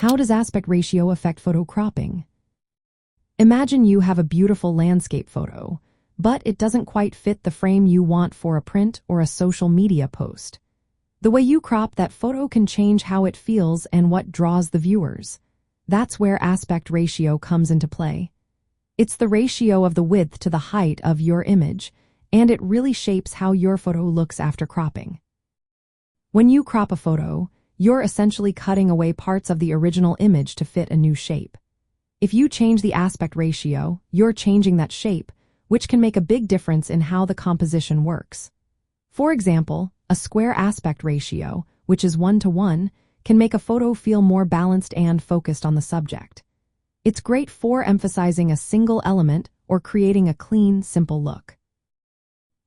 How does aspect ratio affect photo cropping? Imagine you have a beautiful landscape photo, but it doesn't quite fit the frame you want for a print or a social media post. The way you crop that photo can change how it feels and what draws the viewers. That's where aspect ratio comes into play. It's the ratio of the width to the height of your image, and it really shapes how your photo looks after cropping. When you crop a photo, you're essentially cutting away parts of the original image to fit a new shape. If you change the aspect ratio, you're changing that shape, which can make a big difference in how the composition works. For example, a square aspect ratio, which is 1:1, can make a photo feel more balanced and focused on the subject. It's great for emphasizing a single element or creating a clean, simple look.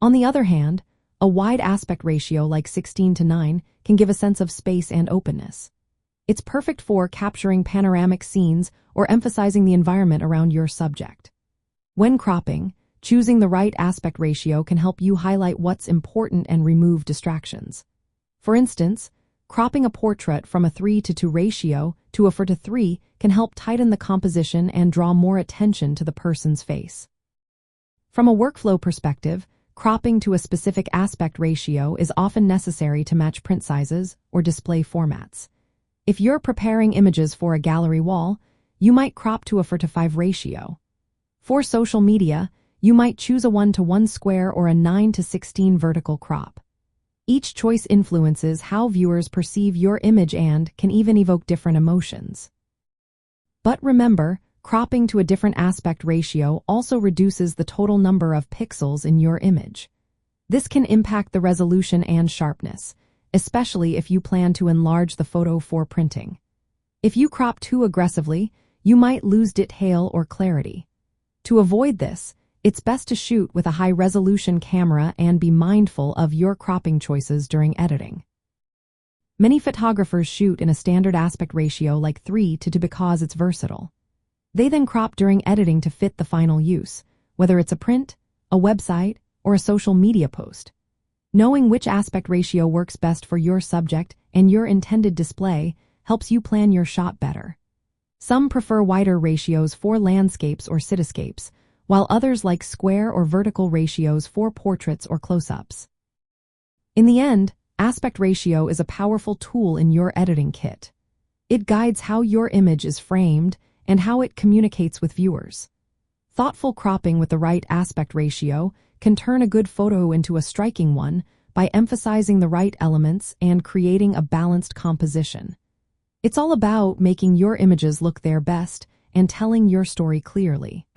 On the other hand, a wide aspect ratio like 16:9 can give a sense of space and openness. It's perfect for capturing panoramic scenes or emphasizing the environment around your subject. When cropping, choosing the right aspect ratio can help you highlight what's important and remove distractions. For instance, cropping a portrait from a 3:2 ratio to a 4:3 can help tighten the composition and draw more attention to the person's face. From a workflow perspective, cropping to a specific aspect ratio is often necessary to match print sizes or display formats. If you're preparing images for a gallery wall, you might crop to a 4:5 ratio. For social media, you might choose a 1:1 square or a 9:16 vertical crop. Each choice influences how viewers perceive your image and can even evoke different emotions. But remember, cropping to a different aspect ratio also reduces the total number of pixels in your image. This can impact the resolution and sharpness, especially if you plan to enlarge the photo for printing. If you crop too aggressively, you might lose detail or clarity. To avoid this, it's best to shoot with a high-resolution camera and be mindful of your cropping choices during editing. Many photographers shoot in a standard aspect ratio like 3:2 because it's versatile. They then crop during editing to fit the final use, whether it's a print, a website, or a social media post. Knowing which aspect ratio works best for your subject and your intended display helps you plan your shot better. Some prefer wider ratios for landscapes or cityscapes, while others like square or vertical ratios for portraits or close-ups. In the end, aspect ratio is a powerful tool in your editing kit. It guides how your image is framed and how it communicates with viewers. Thoughtful cropping with the right aspect ratio can turn a good photo into a striking one by emphasizing the right elements and creating a balanced composition. It's all about making your images look their best and telling your story clearly.